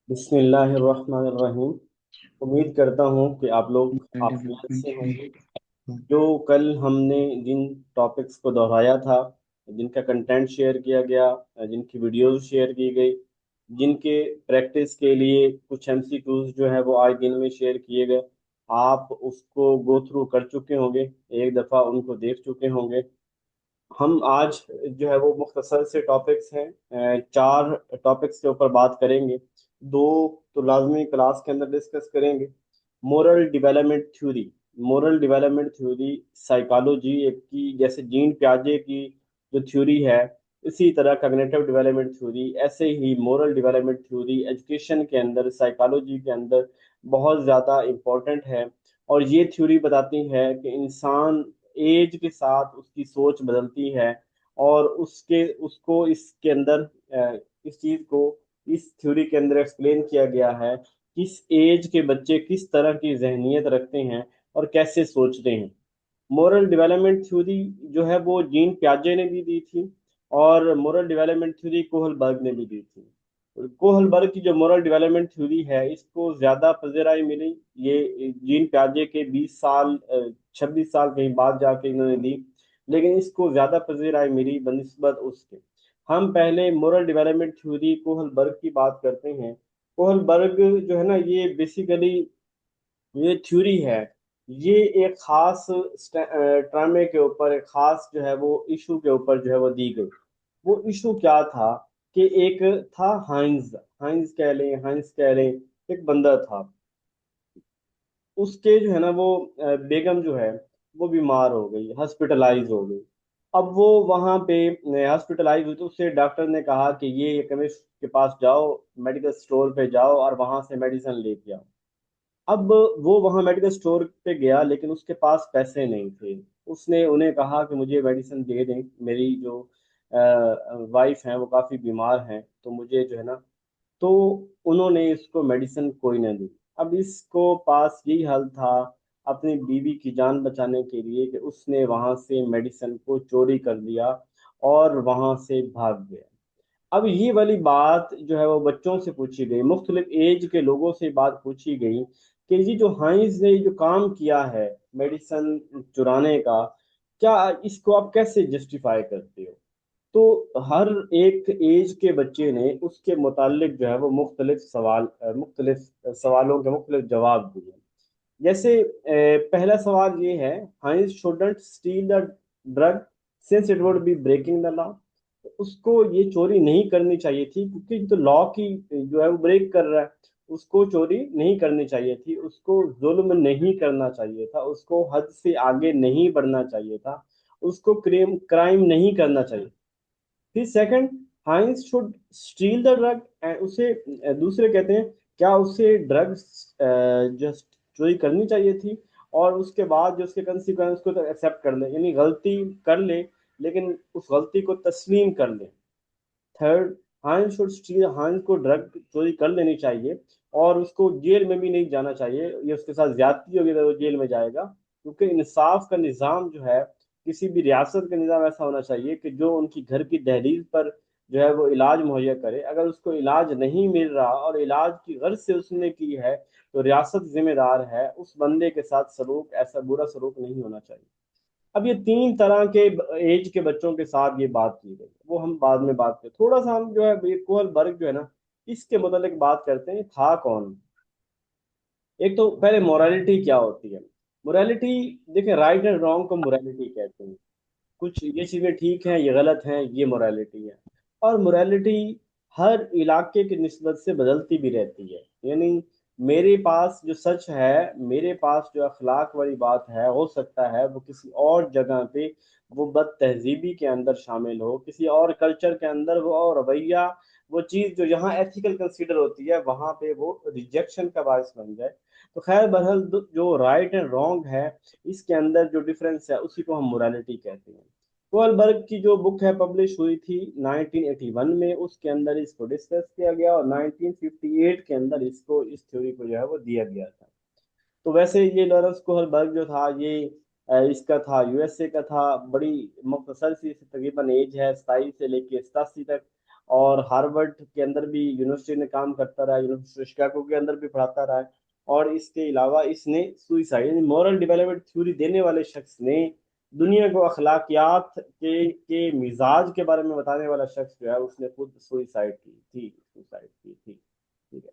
बिस्मिल्लाहिर्रहमानिर्रहीम। उम्मीद करता हूँ कि आप लोग आफियत से होंगे। जो कल हमने जिन टॉपिक्स को दोहराया था, जिनका कंटेंट शेयर किया गया, जिनकी वीडियोस शेयर की गई, जिनके प्रैक्टिस के लिए कुछ एमसीक्यूज जो है वो आज दिन में शेयर किए गए, आप उसको गो थ्रू कर चुके होंगे, एक दफ़ा उनको देख चुके होंगे। हम आज जो है वो मुख्तसर से टॉपिक्स हैं, चार टॉपिक्स के ऊपर बात करेंगे। दो तो लाजमी क्लास के अंदर डिस्कस करेंगे। Moral development theory, moral development theory psychology एक की, जैसे जीन प्याजे की जो थ्योरी है, इसी तरह कॉग्निटिव डेवलपमेंट थ्योरी, ऐसे ही मोरल डेवलपमेंट थ्योरी एजुकेशन के अंदर, साइकोलॉजी के अंदर बहुत ज़्यादा इम्पोर्टेंट है। और ये थ्योरी बताती है कि इंसान एज के साथ उसकी सोच बदलती है, और उसके उसको इसके अंदर इस चीज को इस थ्योरी के अंदर एक्सप्लेन किया गया है, किस एज के बच्चे किस तरह की जहनीत रखते हैं और कैसे सोचते हैं। मोरल डेवलपमेंट थ्योरी जो है वो जीन प्याजे ने भी दी थी, और मोरल डेवलपमेंट थ्योरी कोहलबर्ग ने भी दी थी। कोहलबर्ग की जो मोरल डेवलपमेंट थ्योरी है, इसको ज्यादा पजीराई मिली ये जीन प्याजे के 20 साल 26 साल कहीं बाद जाके इन्होंने दी, लेकिन इसको ज्यादा पजीराई मिली बनिस्बत उसके। हम पहले मोरल डेवलपमेंट थ्योरी कोहलबर्ग की बात करते हैं। कोहलबर्ग जो है ना, ये बेसिकली ये थ्योरी है, ये एक खास ड्रामे के ऊपर, एक खास जो है वो इशू के ऊपर जो है वो दी गई। वो इशू क्या था कि एक था हाइंज, हाइंज कह लें, एक बंदा था। उसके जो है ना वो बेगम जो है वो बीमार हो गई, हॉस्पिटलाइज हो गई। अब वो वहां पे हॉस्पिटलाइज हुई, तो उससे डॉक्टर ने कहा कि ये केमिस्ट के पास जाओ, मेडिकल स्टोर पे जाओ और वहां से मेडिसिन लेके आओ। अब वो वहां मेडिकल स्टोर पे गया, लेकिन उसके पास पैसे नहीं थे। उसने उन्हें कहा कि मुझे मेडिसिन दे दें, मेरी जो वाइफ है वो काफ़ी बीमार हैं, तो मुझे जो है ना, तो उन्होंने इसको मेडिसिन कोई ना दी। अब इसको पास यही हल था अपनी बीवी की जान बचाने के लिए कि उसने वहां से मेडिसिन को चोरी कर लिया और वहां से भाग गया। अब ये वाली बात जो है वो बच्चों से पूछी गई, मुख्तलिफ एज के लोगों से बात पूछी गई कि ये जो हाइंस ने जो काम किया है मेडिसिन चुराने का, क्या इसको आप कैसे जस्टिफाई करते हो। तो हर एक एज के बच्चे ने उसके मुतालिक जो है वो मुख्तलिफ सवालों के मुख्तलिफ जवाब दिए। जैसे पहला सवाल ये है, Heinz shouldn't steal the drug since it would be breaking the law. उसको ये चोरी नहीं करनी चाहिए थी, क्योंकि तो लॉ की जो है वो ब्रेक कर रहा है। उसको चोरी नहीं करनी चाहिए थी, उसको जुल्म नहीं करना चाहिए था, उसको हद से आगे नहीं बढ़ना चाहिए था, उसको क्राइम नहीं करना चाहिए। फिर second, Heinz should steal the drug and उसे दूसरे कहते हैं, क्या उसे ड्रग्स जस्ट चोरी करनी चाहिए थी, और उसके बाद जो उसके कंसिक्वेंस को तो एक्सेप्ट कर ले, यानी गलती कर ले लेकिन उस गलती को तस्लीम कर ले। थर्ड, हाइन शुड स्टील, हाइन को ड्रग चोरी कर लेनी चाहिए और उसको जेल में भी नहीं जाना चाहिए, ये उसके साथ ज्यादती होगी तो वो जेल में जाएगा। क्योंकि इंसाफ का निज़ाम जो है, किसी भी रियासत का निज़ाम ऐसा होना चाहिए कि जो उनकी घर की दहलीज पर जो है वो इलाज मुहैया करे। अगर उसको इलाज नहीं मिल रहा और इलाज की गर्ज से उसने की है, तो रियासत जिम्मेदार है, उस बंदे के साथ सलूक, ऐसा बुरा सलूक नहीं होना चाहिए। अब ये तीन तरह के एज के बच्चों के साथ ये बात की गई, वो हम बाद में बात करें। थोड़ा सा हम जो है कोहल बर्ग जो है ना, इसके मुतालिक बात करते हैं, था कौन। एक तो पहले मोरालिटी क्या होती है। मोरालिटी, देखें, राइट एंड रॉन्ग को मोरालिटी कहते हैं। कुछ ये चीज़ें ठीक हैं, ये गलत हैं, ये मोरालिटी है। और मोरालिटी हर इलाके की निस्बत से बदलती भी रहती है। यानी मेरे पास जो सच है, मेरे पास जो अखलाक वाली बात है, हो सकता है वो किसी और जगह पे वो बद तहजीबी के अंदर शामिल हो, किसी और कल्चर के अंदर वो और रवैया, वो चीज़ जो यहाँ एथिकल कंसीडर होती है वहाँ पे वो रिजेक्शन का बायस बन जाए। तो खैर बहरहाल जो राइट एंड रॉन्ग है, इसके अंदर जो डिफरेंस है उसी को हम मोरालिटी कहते हैं। कोलबर्ग की जो बुक है पब्लिश हुई थी 1981 में, उसके अंदर इसको डिस्कस किया गया और 1958 के अंदर इसको, इस थ्योरी को जो है वो दिया गया था। तो वैसे ये लॉरेंस कोहलबर्ग जो था, ये इसका था, यूएसए का था। बड़ी मुख्तसर सी तकरीबन एज है, 27 से लेके 87 तक। और हार्वर्ड के अंदर भी यूनिवर्सिटी में काम करता रहा, यूनिवर्सिटी शिकागो के अंदर भी पढ़ाता रहा है। और इसके अलावा इसने सुइसाइड यानी मॉरल डेवलपमेंट थ्योरी देने वाले शख्स ने दुनिया को अखलाकियात के मिजाज के बारे में बताने वाला शख्स जो है उसने खुद सुइसाइड की थी। ठीक है।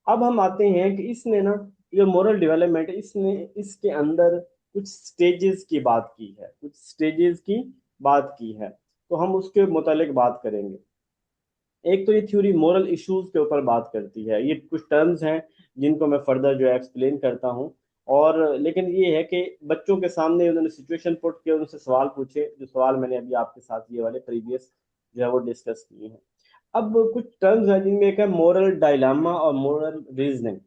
अब हम आते हैं कि इसने ना, ये मोरल डेवलपमेंट, इसने इसके अंदर कुछ स्टेजेस की बात की है, कुछ स्टेजेस की बात की है। तो हम उसके मुतालिक बात करेंगे। एक तो ये थ्योरी मोरल इश्यूज के ऊपर बात करती है। ये कुछ टर्म्स हैं जिनको मैं फर्दर जो है एक्सप्लेन करता हूँ। और लेकिन ये है कि बच्चों के सामने उन्होंने सिचुएशन पुट किया, उनसे सवाल पूछे, जो सवाल मैंने अभी आपके साथ ये वाले प्रीवियस जो है वो डिस्कस किए हैं। अब कुछ टर्म्स हैं जिनमें एक है मोरल डायलामा और मोरल रीजनिंग।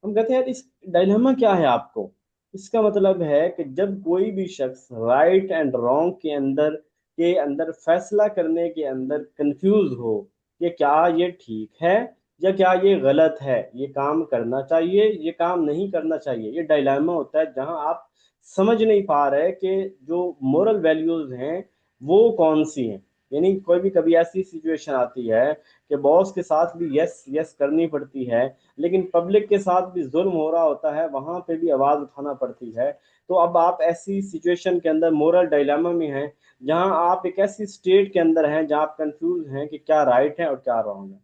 हम कहते हैं यार इस डायलामा क्या है आपको। इसका मतलब है कि जब कोई भी शख्स राइट एंड रॉन्ग के अंदर फैसला करने के अंदर कंफ्यूज हो कि क्या ये ठीक है या क्या ये गलत है, ये काम करना चाहिए, ये काम नहीं करना चाहिए, ये डायलामा होता है जहां आप समझ नहीं पा रहे कि जो मोरल वैल्यूज हैं वो कौन सी हैं। यानी कोई भी कभी ऐसी सिचुएशन आती है कि बॉस के साथ भी यस यस करनी पड़ती है, लेकिन पब्लिक के साथ भी जुल्म हो रहा होता है, वहां पे भी आवाज उठाना पड़ती है। तो अब आप ऐसी सिचुएशन के अंदर मोरल डायलामा में हैं, जहां आप एक ऐसी स्टेट के अंदर हैं जहां आप कंफ्यूज हैं कि क्या राइट है और क्या रॉन्ग है।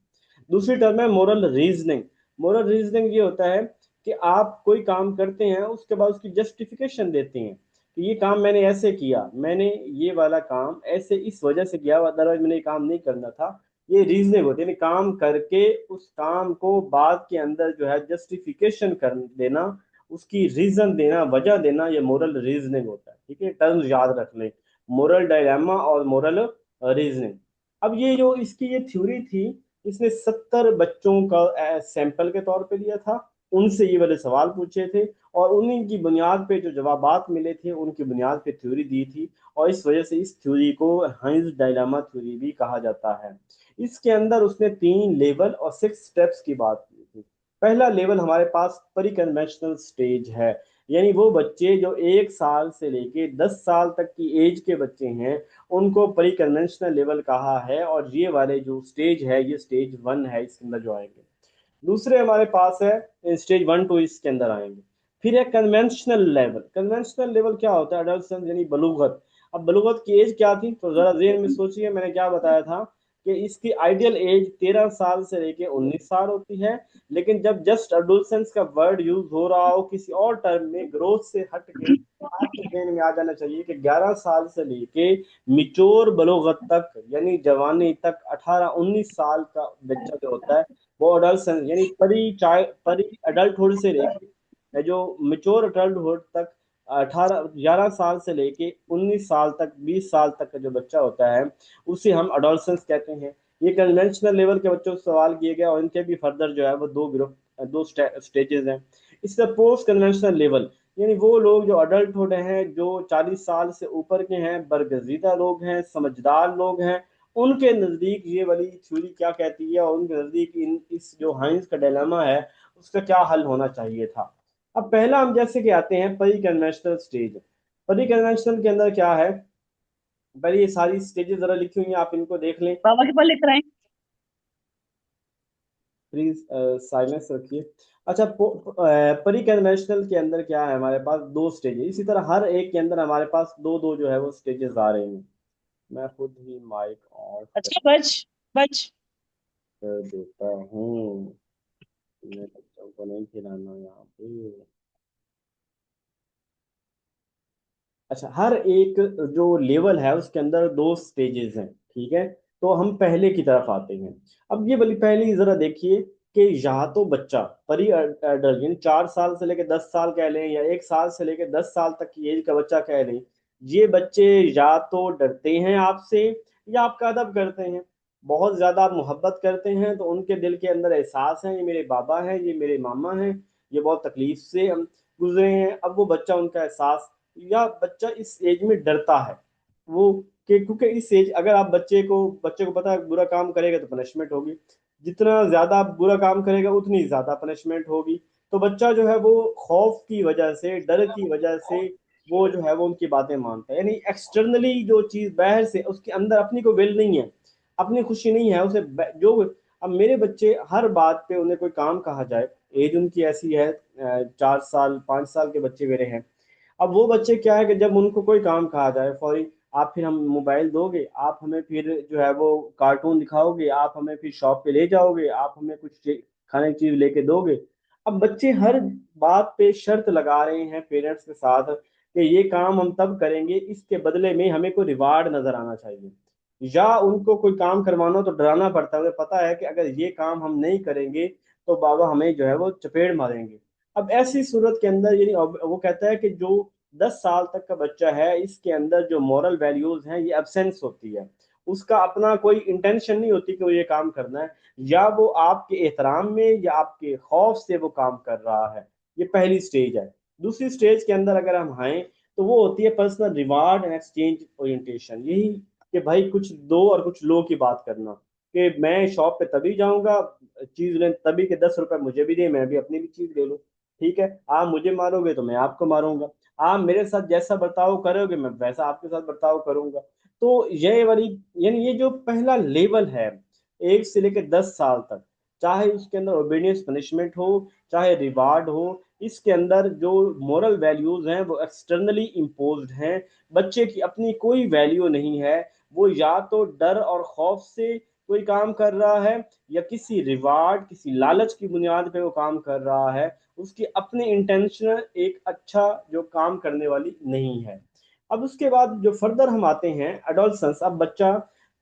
दूसरी टर्म है मोरल रीजनिंग। मोरल रीजनिंग ये होता है कि आप कोई काम करते हैं उसके बाद उसकी जस्टिफिकेशन देते हैं कि ये काम मैंने ऐसे किया, मैंने ये वाला काम ऐसे इस वजह से किया, अदरवाइज मैंने ये काम नहीं करना था। ये रीजनिंग होती है, यानी काम करके उस काम को बाद के अंदर जो है जस्टिफिकेशन कर देना, उसकी रीजन देना, वजह देना, ये मोरल रीजनिंग होता है। ठीक है, टर्म्स याद रख लें, मोरल डायलेमा और मोरल रीजनिंग। अब ये जो इसकी ये थ्योरी थी, इसने 70 बच्चों का सैंपल के तौर पे लिया था, उनसे ये वाले सवाल पूछे थे, और उन्हीं की बुनियाद पे जो जवाबात मिले थे उनकी बुनियाद पे थ्योरी दी थी। और इस वजह से इस थ्योरी को हाइंस डायलामा थ्योरी भी कहा जाता है। इसके अंदर उसने 3 लेवल और 6 स्टेप्स की बात की थी। पहला लेवल हमारे पास परी कन्वेंशनल स्टेज है, यानी वो बच्चे जो 1 साल से लेके 10 साल तक की एज के बच्चे हैं उनको प्री कन्वेंशनल लेवल कहा है। और ये वाले जो स्टेज है ये स्टेज 1 है, इसके अंदर जो आएंगे। दूसरे हमारे पास है स्टेज 1 2, इसके अंदर आएंगे। फिर है कन्वेंशनल लेवल। कन्वेंशनल लेवल क्या होता है? अडल्ट यानी बलूगत। अब बलूगत की एज क्या थी, तो जरा जेहन में सोचिए, मैंने क्या बताया था कि इसकी आइडियल एज 13 साल से लेके 19 साल होती है। लेकिन जब जस्ट अडोलसेंस का वर्ड यूज हो रहा हो किसी और टर्म में, ग्रोथ से हट के, आपके ध्यान में आ जाना चाहिए कि 11 साल से लेके मिचोर बलोगत तक यानी जवानी तक 18 19 साल का बच्चा जो होता है वो अडल्ट यानी परी अडल्टहुड से लेके जो मिचोर अडल्टहुड तक 11 साल से लेके 19 साल तक, 20 साल तक का जो बच्चा होता है उसे हम अडोलसेंस कहते हैं। ये कन्वेंशनल लेवल के बच्चों से सवाल किए गए और इनके भी फर्दर जो है वो दो स्टेजेस हैं। इसका पोस्ट कन्वेंशनल लेवल यानी वो लोग जो अडल्टहुड हैं, जो 40 साल से ऊपर के हैं, बरगजीदा लोग हैं, समझदार लोग हैं, उनके नजदीक ये वाली थ्योरी क्या कहती है और उनके नजदीक इस जो हाइंस का डिलेमा है उसका क्या हल होना चाहिए था। अब पहला हम जैसे कि आते हैं परी कन्वेंशनल स्टेज। परी कन्वेंशनल के अंदर क्या है, पहले ये सारी स्टेजेस जरा लिखी हुई हैं, आप इनको देख लें। बाबा के पास लिख रहे हैं। प्लीज साइलेंस रखिए। अच्छा, परी कन्वेंशनल के अंदर क्या है, हमारे पास 2 स्टेज है। इसी तरह हर एक के अंदर हमारे पास दो दो जो है वो स्टेजेस आ रहे हैं। मैं खुद ही माइक ऑफ अच्छा बच बच। कर देता हूँ, मैं बच्चों को नहीं खिलाना यहाँ पे। अच्छा, हर एक जो लेवल है उसके अंदर 2 स्टेजेस हैं। ठीक है, तो हम पहले की तरफ आते हैं। अब ये वाली पहली जरा देखिए कि यहाँ तो बच्चा परी अडल्ट यानी 4 साल से लेकर 10 साल कह लें या 1 साल से लेकर 10 साल तक की एज का बच्चा कह लें, ये बच्चे या तो डरते हैं आपसे या आपका अदब करते हैं। बहुत ज्यादा आप मोहब्बत करते हैं तो उनके दिल के अंदर एहसास है ये मेरे बाबा हैं, ये मेरे मामा हैं, ये बहुत तकलीफ से हम गुजरे हैं। अब वो बच्चा उनका एहसास, या बच्चा इस एज में डरता है वो, कि क्योंकि इस एज, अगर आप बच्चे को पता है बुरा काम करेगा तो पनिशमेंट होगी, जितना ज्यादा आप बुरा काम करेगा उतनी ज्यादा पनिशमेंट होगी। तो बच्चा जो है वो खौफ की वजह से, डर की वजह से वो जो है वो उनकी बातें मानता है। यानी एक्सटर्नली जो चीज बाहर से, उसके अंदर अपनी को विल नहीं है। अपनी खुशी नहीं है उसे जो। अब मेरे बच्चे हर बात पे उन्हें कोई काम कहा जाए, एज उनकी ऐसी है, 4 साल 5 साल के बच्चे मेरे हैं। अब वो बच्चे क्या है कि जब उनको कोई काम कहा जाए फौरी, आप फिर हम मोबाइल दोगे, आप हमें फिर जो है वो कार्टून दिखाओगे, आप हमें फिर शॉप पे ले जाओगे, आप हमें कुछ खाने की चीज लेके दोगे। अब बच्चे हर बात पे शर्त लगा रहे हैं पेरेंट्स के साथ कि ये काम हम तब करेंगे, इसके बदले में हमें कोई रिवार्ड नजर आना चाहिए। या उनको कोई काम करवाना हो तो डराना पड़ता है, उन्हें पता है कि अगर ये काम हम नहीं करेंगे तो बाबा हमें जो है वो चपेट मारेंगे। अब ऐसी सूरत के अंदर यानी वो कहता है कि जो 10 साल तक का बच्चा है, इसके अंदर जो मॉरल वैल्यूज हैं ये एब्सेंस होती है। उसका अपना कोई इंटेंशन नहीं होती कि वो ये काम करना है, या वो आपके एहतराम में या आपके खौफ से वो काम कर रहा है। ये पहली स्टेज है। दूसरी स्टेज के अंदर अगर हम आए तो वो होती है personal reward and exchange orientation. यही कि भाई कुछ दो और कुछ लो की बात करना, कि मैं शॉप पे तभी जाऊंगा चीज लेने, तभी के 10 रुपए मुझे भी दे, मैं भी अपनी भी चीज ले लूं। ठीक है, आप मुझे मारोगे तो मैं आपको मारूंगा, आप मेरे साथ जैसा बर्ताव करोगे मैं वैसा आपके साथ बर्ताव करूंगा। तो ये वाली यानी ये जो पहला लेवल है 1 से लेकर 10 साल तक, चाहे उसके अंदर ओबीडियंस पनिशमेंट हो, चाहे रिवार्ड हो, इसके अंदर जो मोरल वैल्यूज हैं वो एक्सटर्नली इम्पोज्ड हैं। बच्चे की अपनी कोई वैल्यू नहीं है। वो या तो डर और खौफ से कोई काम कर रहा है, या किसी रिवार्ड किसी लालच की बुनियाद पे वो काम कर रहा है। उसकी अपनी इंटेंशन एक अच्छा जो काम करने वाली नहीं है। अब उसके बाद जो फर्दर हम आते हैं एडोलसेंस, अब बच्चा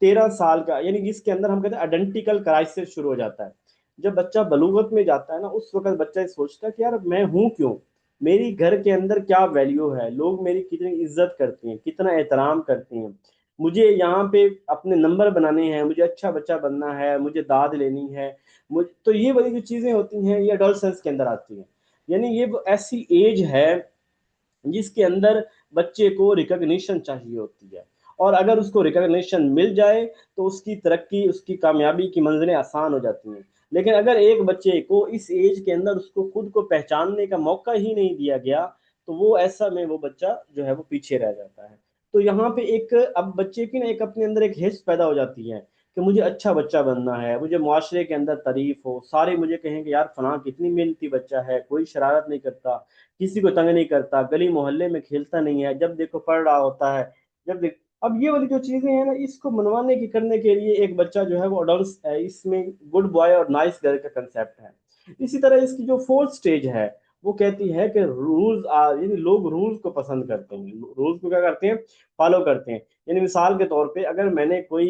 13 साल का, यानी जिसके अंदर हम कहते हैं आइडेंटिकल क्राइसिस शुरू हो जाता है। जब बच्चा बलूगत में जाता है ना, उस वक्त बच्चा ये सोचता है कि यार मैं हूं क्यों, मेरी घर के अंदर क्या वैल्यू है, लोग मेरी कितनी इज्जत करते हैं, कितना एहतराम करते हैं, मुझे यहाँ पे अपने नंबर बनाने हैं, मुझे अच्छा बच्चा बनना है, मुझे दाद लेनी है। मुझे तो ये वाली जो चीजें होती हैं ये एडोलसेंस के अंदर आती हैं। यानी ये वो ऐसी एज है जिसके अंदर बच्चे को रिकग्निशन चाहिए होती है। और अगर उसको रिकग्निशन मिल जाए तो उसकी तरक्की, उसकी कामयाबी की मंजिलें आसान हो जाती हैं। लेकिन अगर एक बच्चे को इस एज के अंदर उसको खुद को पहचानने का मौका ही नहीं दिया गया, तो वो ऐसा में वो बच्चा जो है वो पीछे रह जाता है। तो यहाँ पे एक अब बच्चे की ना एक अपने अंदर एक हिस्स पैदा हो जाती है कि मुझे अच्छा बच्चा बनना है, मुझे मुआशरे के अंदर तारीफ हो, सारे मुझे कहें कि यार फलां कितनी मेहनती बच्चा है, कोई शरारत नहीं करता, किसी को तंग नहीं करता, गली मोहल्ले में खेलता नहीं है, जब देखो पढ़ रहा होता है। जब देख अब ये वाली जो चीजें हैं ना, इसको मनवाने की करने के लिए एक बच्चा जो है वो अडल्ट है, इसमें गुड बॉय और नाइस गर्ल का कंसेप्ट है। इसी तरह इसकी जो फोर्थ स्टेज है वो कहती है कि रूल्स आर, यानी लोग रूल्स को पसंद करते हैं, रूल्स को क्या करते हैं, फॉलो करते हैं। यानी मिसाल के तौर पे अगर मैंने कोई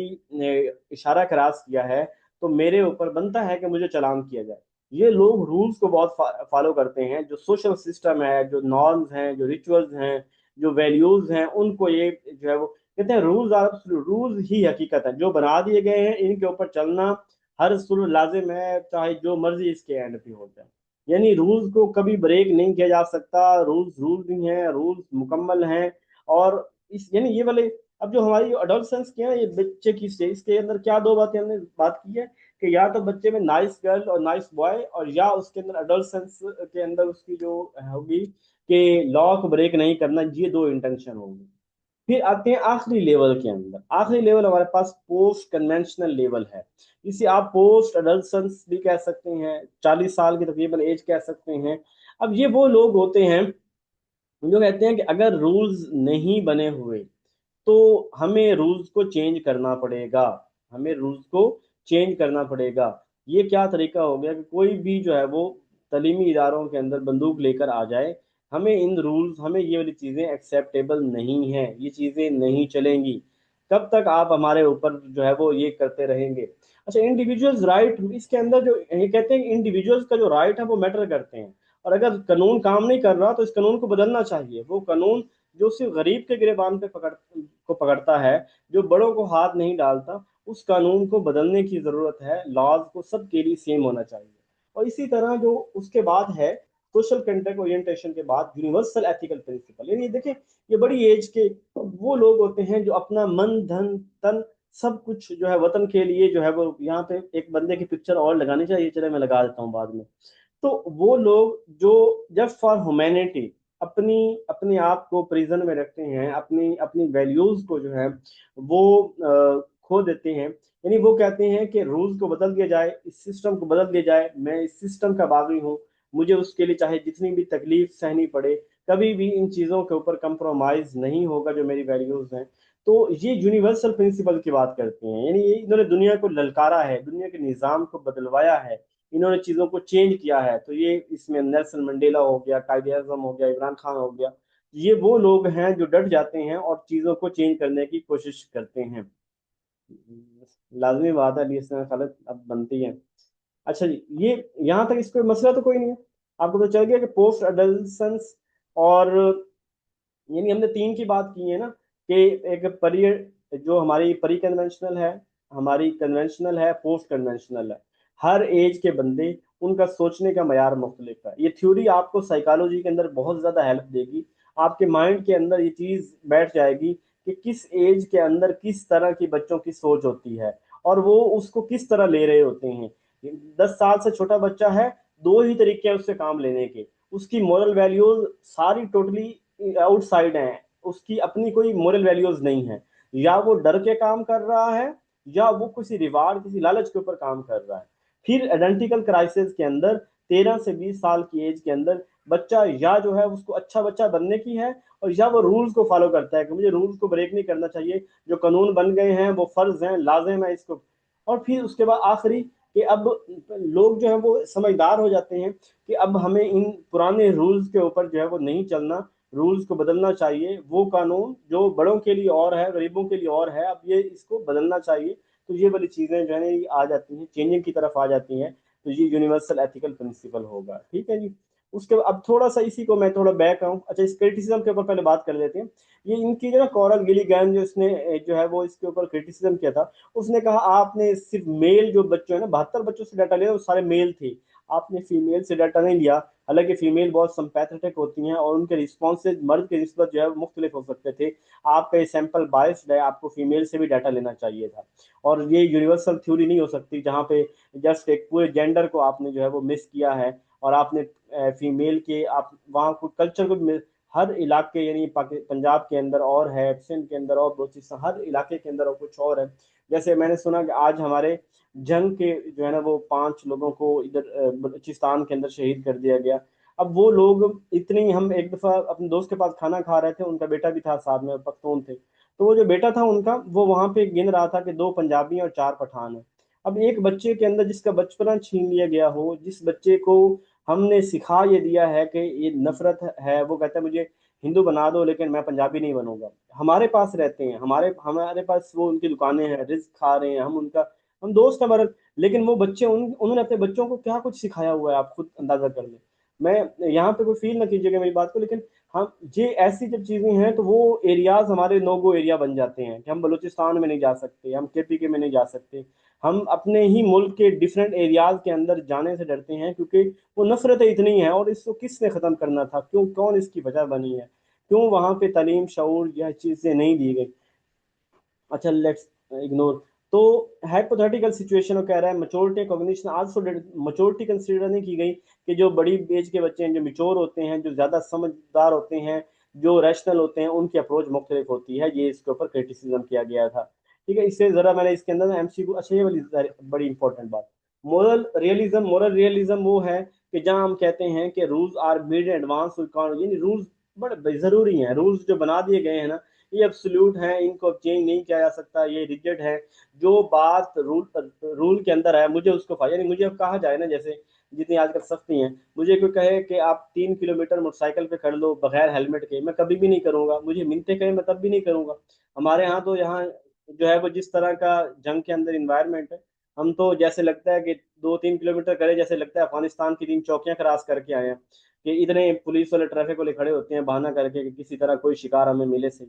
इशारा क्रॉस किया है तो मेरे ऊपर बनता है कि मुझे चालान किया जाए। ये लोग रूल्स को बहुत फॉलो करते हैं, जो सोशल सिस्टम है, जो नॉर्म्स हैं, जो रिचुअल्स हैं, जो वैल्यूज हैं, उनको ये जो है वो कहते हैं रूल्स आर, रूल्स ही हकीकत है जो बना दिए गए हैं, इनके ऊपर चलना हर सुल लाजिम है, चाहे जो मर्जी इसके एंड पे हो जाए। यानी रूल्स को कभी ब्रेक नहीं किया जा सकता, रूल्स रूल्स ही हैं, रूल्स मुकम्मल हैं। और इस यानी ये वाले अब जो हमारी अडोलसेंस की है ना, ये बच्चे की स्टेज, इसके अंदर क्या दो बातें हमने बात की है कि या तो बच्चे में नाइस गर्ल और नाइस बॉय, और या उसके अंदर अडोलसेंस के अंदर उसकी जो होगी कि लॉ को ब्रेक नहीं करना, ये दो इंटेंशन होंगी। फिर आते हैं आखिरी लेवल के अंदर। आखिरी लेवल हमारे पास पोस्ट कन्वेंशनल लेवल है, जिसे आप पोस्ट अडल्सन्स भी कह सकते हैं, 40 साल की तकरीबन एज कह सकते हैं। अब ये वो लोग होते हैं जो कहते हैं कि अगर रूल्स नहीं बने हुए तो हमें रूल्स को चेंज करना पड़ेगा, हमें रूल्स को चेंज करना पड़ेगा। ये क्या तरीका हो गया कि कोई भी जो है वो तलीमी इदारों के अंदर बंदूक लेकर आ जाए, हमें इन रूल्स, हमें ये वाली चीज़ें एक्सेप्टेबल नहीं है, ये चीज़ें नहीं चलेंगी। कब तक आप हमारे ऊपर जो है वो ये करते रहेंगे। अच्छा, इंडिविजुअल्स राइट, इसके अंदर जो ये कहते हैं इंडिविजुअल्स का जो राइट है वो मैटर करते हैं। और अगर कानून काम नहीं कर रहा तो इस कानून को बदलना चाहिए। वो कानून जो सिर्फ गरीब के गिरेबान पे पकड़ता है, जो बड़ों को हाथ नहीं डालता, उस कानून को बदलने की जरूरत है। लॉज को सबके लिए सेम होना चाहिए। और इसी तरह जो उसके बाद है सोशल कंट्रैक्ट ओरिएंटेशन के बाद यूनिवर्सल एथिकल प्रिंसिपल, यानी देखिए ये बड़ी एज के वो लोग होते हैं जो अपना मन धन तन सब कुछ जो है वतन के लिए जो है वो, यहाँ पे एक बंदे की पिक्चर और लगानी चाहिए, चले मैं लगा देता हूँ बाद में। तो वो लोग जो जस्ट फॉर ह्यूमैनिटी अपनी अपने आप को प्रिजन में रखते हैं, अपनी अपनी वैल्यूज को जो है वो खो देते हैं, यानी वो कहते हैं कि रूल्स को बदल दिया जाए, इस सिस्टम को बदल दिया जाए, मैं इस सिस्टम का बागी हूँ, मुझे उसके लिए चाहे जितनी भी तकलीफ सहनी पड़े, कभी भी इन चीज़ों के ऊपर कंप्रोमाइज नहीं होगा जो मेरी वैल्यूज हैं। तो ये यूनिवर्सल प्रिंसिपल की बात करते हैं, यानी ये इन्होंने दुनिया को ललकारा है, दुनिया के निज़ाम को बदलवाया है, इन्होंने चीज़ों को चेंज किया है। तो ये इसमें नेल्सन मंडेला हो गया, कायदे आजम हो गया, इमरान खान हो गया, ये वो लोग हैं जो डट जाते हैं और चीज़ों को चेंज करने की कोशिश करते हैं। लाजमी बात है, अभी इसमें गलत अब बनती है। अच्छा जी, ये यहाँ तक इसको मसला तो कोई नहीं है। आपको तो चल गया कि पोस्ट अडल्सन्स और, यानी हमने तीन की बात की है ना, कि एक परी, जो हमारी परी कन्वेंशनल है, हमारी कन्वेंशनल है, पोस्ट कन्वेंशनल है। हर एज के बंदे, उनका सोचने का मयार मुख्तलिफ है। ये थ्योरी आपको साइकोलॉजी के अंदर बहुत ज़्यादा हेल्प देगी, आपके माइंड के अंदर ये चीज़ बैठ जाएगी कि किस एज के अंदर किस तरह की बच्चों की सोच होती है और वो उसको किस तरह ले रहे होते हैं। 10 साल से छोटा बच्चा है, दो ही तरीके हैं उससे काम लेने के, उसकी मॉरल वैल्यूज सारी टोटली आउटसाइड हैं, उसकी अपनी कोई मोरल वैल्यूज नहीं है। या वो डर के काम कर रहा है, या वो किसी रिवार्ड, किसी लालच के ऊपर काम कर रहा है। फिर आइडेंटिकल क्राइसिस के अंदर 13 से 20 साल की एज के अंदर बच्चा, या जो है उसको अच्छा बच्चा बनने की है, और या वो रूल्स को फॉलो करता है कि मुझे रूल्स को ब्रेक नहीं करना चाहिए, जो कानून बन गए हैं वो फर्ज हैं, लाजिम है इसको। और फिर उसके बाद आखिरी, कि अब लोग जो है वो समझदार हो जाते हैं कि अब हमें इन पुराने रूल्स के ऊपर जो है वो नहीं चलना, रूल्स को बदलना चाहिए। वो कानून जो बड़ों के लिए और है, गरीबों के लिए और है, अब ये इसको बदलना चाहिए। तो ये वाली चीजें जो है ना, ये आ जाती हैं, चेंजिंग की तरफ आ जाती हैं। तो ये यूनिवर्सल एथिकल प्रिंसिपल होगा, ठीक है जी। उसके बाद अब थोड़ा सा इसी को मैं थोड़ा बैक आऊँ, अच्छा इस क्रिटिसिज्म के ऊपर पहले बात कर लेते हैं। ये इनकी जो ना कॉरल गिलीगैन, जो इसने जो है वो इसके ऊपर क्रिटिसिज्म किया था, उसने कहा आपने सिर्फ मेल जो बच्चों है ना, 72 बच्चों से डाटा लिया, वो सारे मेल थे, आपने फीमेल से डाटा नहीं लिया। हालांकि फीमेल बहुत संपैथेटिक होती हैं और उनके रिस्पॉन्सेज मर्द के निस्बत जो है वो मुख्तलिफ हो सकते थे। आपका ये सैंपल बायस्ड है, आपको फीमेल से भी डाटा लेना चाहिए था। और ये यूनिवर्सल थ्योरी नहीं हो सकती जहाँ पे जस्ट एक पूरे जेंडर को आपने जो है वो मिस किया है, और आपने फीमेल के आप वहाँ को कल्चर को हर इलाके, यानी पंजाब के अंदर और है, सिंध के अंदर और, बलूचिस्तान, हर इलाके के अंदर और कुछ और है। जैसे मैंने सुना कि आज हमारे जंग के जो है ना वो 5 लोगों को इधर बलूचिस्तान के अंदर शहीद कर दिया गया। अब वो लोग इतनी, हम एक दफा अपने दोस्त के पास खाना खा रहे थे, उनका बेटा भी था साथ में, पख्तून थे, तो वो जो बेटा था उनका, वो वहां पे गिन रहा था कि 2 पंजाबी और 4 पठान है। अब एक बच्चे के अंदर जिसका बचपना छीन लिया गया हो, जिस बच्चे को हमने सिखा ये दिया है कि ये नफरत है, वो कहता है मुझे हिंदू बना दो लेकिन मैं पंजाबी नहीं बनूंगा। हमारे पास रहते हैं, हमारे हमारे पास वो उनकी दुकानें हैं, रिस्क खा रहे हैं, हम उनका, हम दोस्त हैं मगर, लेकिन वो बच्चे उन्होंने अपने बच्चों को क्या कुछ सिखाया हुआ है, आप खुद अंदाजा कर लें। मैं यहाँ पे कोई फील ना कीजिएगा मेरी बात को, लेकिन हम, ये ऐसी जब चीजें हैं तो वो एरियाज हमारे नो गो एरिया बन जाते हैं कि हम बलूचिस्तान में नहीं जा सकते, हम केपीके में नहीं जा सकते, हम अपने ही मुल्क के डिफरेंट एरियाज के अंदर जाने से डरते हैं, क्योंकि वो नफरतें इतनी हैं, और इसको किसने खत्म करना था, क्यों, कौन इसकी वजह बनी है, क्यों वहां पे तालीम शऊर यह चीजें नहीं दी गई। अच्छा लेट्स इग्नोर। तो हाइपोथेटिकल सिचुएशन वो कह रहा है maturity cognition also, maturity consider नहीं की गई, कि जो बड़ी एज के बच्चे हैं, जो मिच्योर होते हैं, जो ज्यादा समझदार होते हैं, जो रैशनल होते हैं, उनकी अप्रोच मुख्तलिफ होती है, ये इसके ऊपर क्रिटिसिज्म किया गया था। ठीक है, इससे जरा मैंने इसके अंदर एमसीक्यू, अच्छा ये वाली बड़ी इंपॉर्टेंट बात, मोरल रियलिज्म वो है कि जहां हम कहते हैं कि rules are made in advance, यानी रूल्स बड़े जरूरी हैं, रूल्स जो बना दिए गए हैं ना, ये एब्सोल्यूट है, इनको चेंज नहीं किया जा सकता, ये रिजिड है। जो बात रूल रूल के अंदर है, मुझे उसको यानी मुझे अब कहा जाए ना, जैसे जितनी आजकल सख्ती हैं, मुझे कोई कहे कि आप 3 किलोमीटर मोटरसाइकिल पे कर लो बगैर हेलमेट के, मैं कभी भी नहीं करूंगा, मुझे मिलते कहे मैं तब भी नहीं करूंगा। हमारे यहाँ तो यहाँ जो है वो जिस तरह का जंग के अंदर इन्वायरमेंट है, हम तो जैसे लगता है कि 2-3 किलोमीटर करे, जैसे लगता है अफगानिस्तान की 3 चौकियां क्रॉस करके आए हैं, कि इतने पुलिस वाले ट्रैफिक वाले खड़े होते हैं बहाना करके कि किसी तरह कोई शिकार हमें मिले से।